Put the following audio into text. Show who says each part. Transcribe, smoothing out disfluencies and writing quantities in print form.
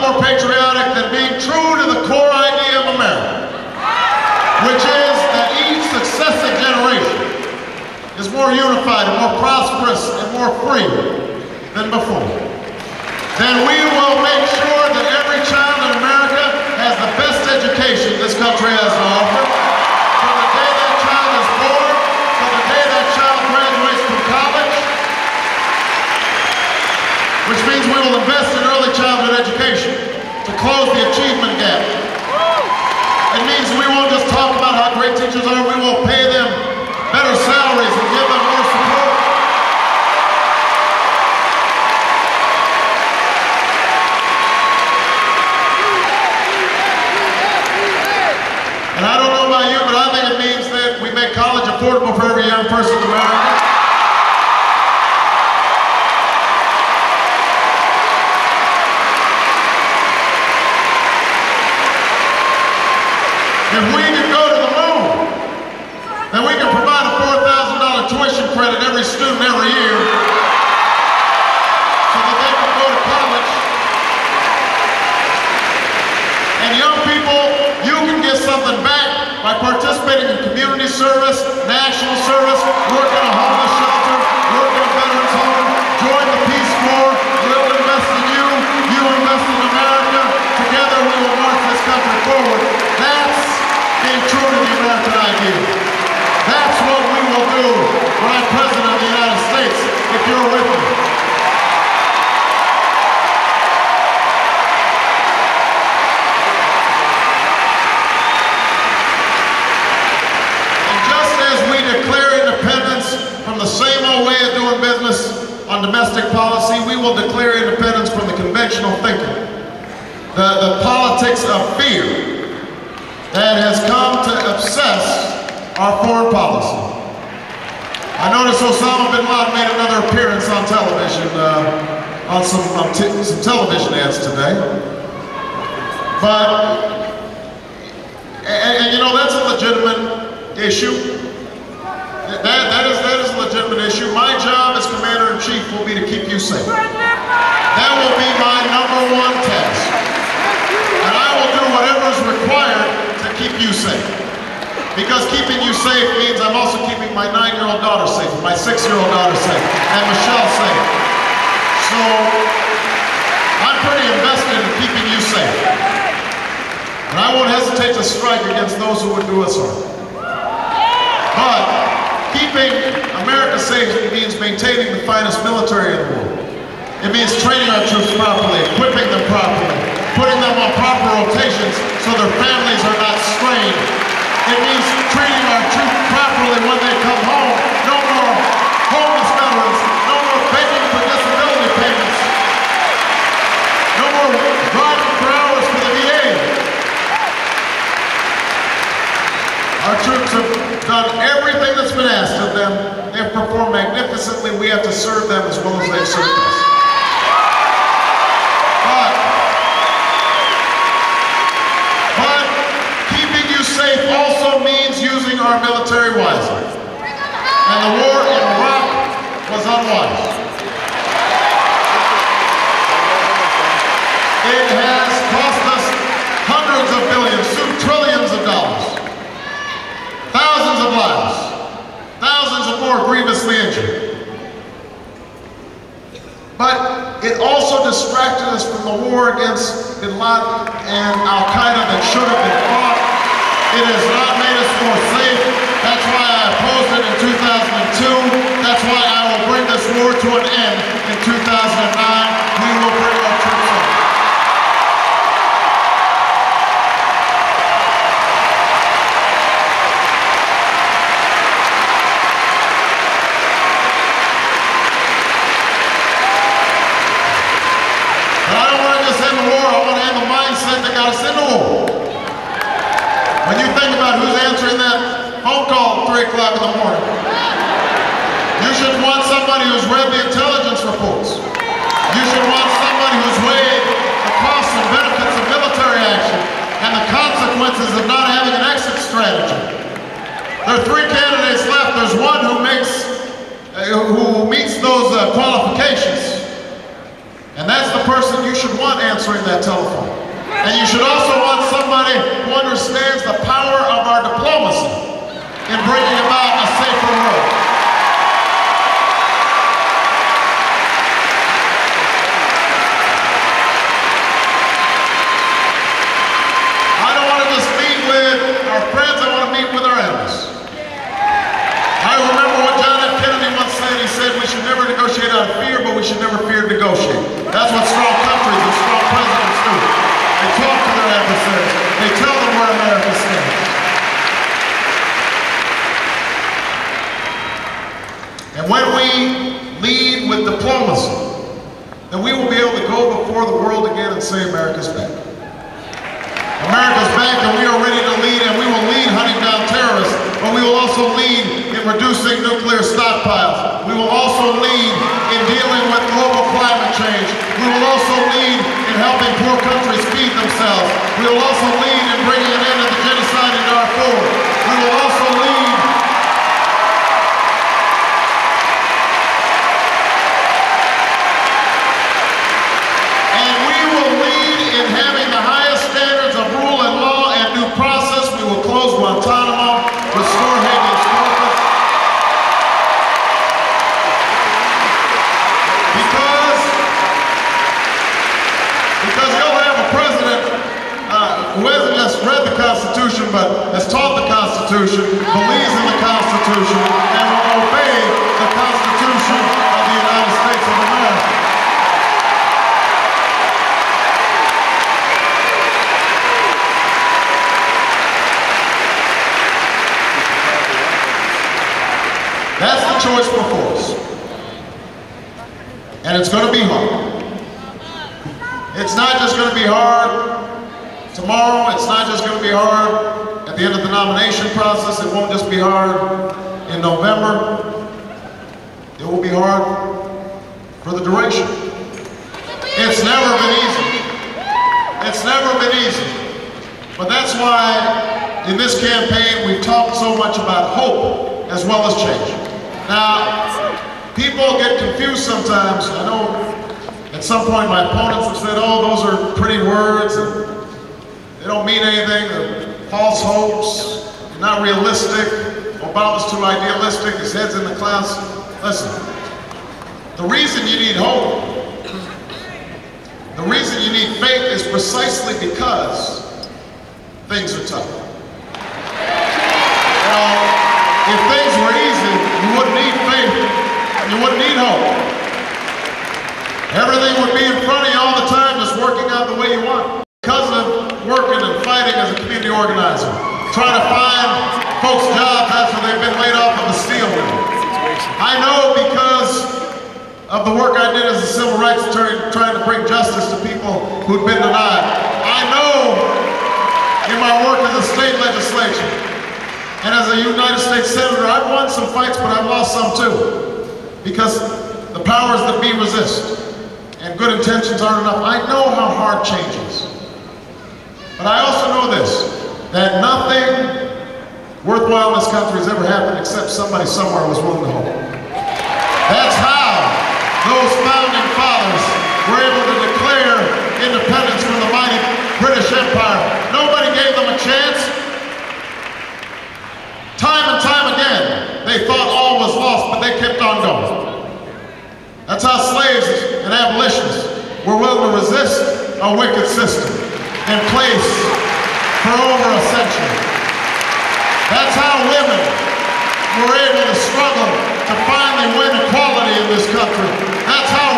Speaker 1: more patriotic than being true to the core idea of America, which is that each successive generation is more unified and more prosperous and more free than before. Then we will make sure that every child in America has the best education this country has to offer. From the day that child is born, to the day that child graduates from college, which means we will invest in early childhood education to close the achievement gap. It means we won't just talk about how great teachers are, we will pay them better salaries and give them more support. And I don't know about you, but I think it means that we make college affordable for every young person in America. If we can go to the moon, then we can provide a $4,000 tuition credit every student every year so that they can go to college. And young people, you can get something back by participating in community service, national service, work in a homeless shelter, work in a veterans home, join the Peace Corps. We'll invest in you, you invest in America. Together we will march this country forward. That's being true to the American idea. That's what we will do when I'm President of the United States, if you're with me. And just as we declare independence from the same old way of doing business on domestic policy, we will declare independence from the conventional thinking, the politics of fear that has come to obsess our foreign policy. I noticed Osama bin Laden made another appearance on television, on some television ads today. But, and you know, that's a legitimate issue. That is a legitimate issue. My job as Commander-in-Chief will be to keep you safe. That will be my #1 task. And I will do whatever is required to keep you safe. Because keeping you safe means I'm also keeping my 9-year-old daughter safe, and my 6-year-old daughter safe, and Michelle safe. So, I'm pretty invested in keeping you safe. And I won't hesitate to strike against those who would do us harm. But, keeping America safe means maintaining the finest military in the world. It means training our troops properly, equipping them properly, putting them on proper rotations so their families are not strained. It means treating our troops properly when they come home. No more homeless veterans, no more begging for disability payments, no more driving for hours for the VA. Our troops have done everything that's been asked of them. They have performed magnificently. We have to serve them as well as they've served us. But keeping you safe also means using our military wisely. And the war in Iraq was unwise. It has cost us hundreds of billions, trillions of dollars. Thousands of lives. Thousands of more grievously injured. But it also distracted us from the war against bin Laden and Al-Qaeda that should have been fought. It has not made us more safe. That's why I opposed it in 2002. That's why I will bring this war to an end in 2009. We will bring our troops home. That got us into war. When you think about who's answering that phone call at 3 o'clock in the morning, you should want somebody who's read the intelligence reports. You should want somebody who's weighed the costs and benefits of military action and the consequences of not having an exit strategy. There are 3 candidates left. There's one who meets those qualifications, and that's the person you should want answering that telephone. And you should also want somebody who understands the power of our diplomacy in bringing about a safer world. I don't want to just meet with our friends, I want to meet with our enemies. I remember what John F. Kennedy once said. He said we should never negotiate out of fear, but we should never fear to negotiate. That's what strong countries and strong presidents do. They talk to their adversaries. They tell them where America stands. And when we lead with diplomacy, then we will be able to go before the world again and say America's back. America's back, and we are ready to lead, and we will lead hunting down terrorists, but we will also lead in reducing nuclear stockpiles. We will also lead in dealing with global climate change. We will also lead in helping poor countries feed themselves. We will also lead in bringing an end to the genocide in Darfur. We will also lead in having the highest standards of rule and law and due process. We will close Guantanamo, restore habeas corpus. Because you'll have a president who hasn't just read the Constitution, but has taught the Constitution, believes in the Constitution, and will obey the Constitution of the United States of America. That's the choice before us. And it's going to be hard. It's not just going to be hard tomorrow. It's not just going to be hard at the end of the nomination process. It won't just be hard in November. It will be hard for the duration. It's never been easy. It's never been easy. But that's why in this campaign we've talked so much about hope as well as change. Now, people get confused sometimes. I know at some point my opponents have said, oh, those are pretty words and they don't mean anything. They're false hopes, they're not realistic. Obama's too idealistic, his head's in the clouds. Listen, the reason you need hope, the reason you need faith is precisely because things are tough. You know, if things were easy, you wouldn't need faith, and you wouldn't need hope. Everything would be in front of you all the time, just working out the way you want. Because of working and fighting as a community organizer, trying to find folks jobs after they've been laid off of the steel mill. I know because of the work I did as a civil rights attorney, trying to bring justice to people who'd been denied. I know in my work as a state legislature, and as a United States Senator, I've won some fights, but I've lost some too. Because the powers that be resist, and good intentions aren't enough. I know how hard change is. But I also know this, that nothing worthwhile in this country has ever happened except somebody somewhere was willing to hope. That's how those founding fathers were able to declare independence from the mighty British Empire. Nobody gave them a chance. Time and time again, they thought all was lost, but they kept on going. That's how slaves and abolitionists were willing to resist a wicked system in place for over a century. That's how women were able to struggle to finally win equality in this country. That's how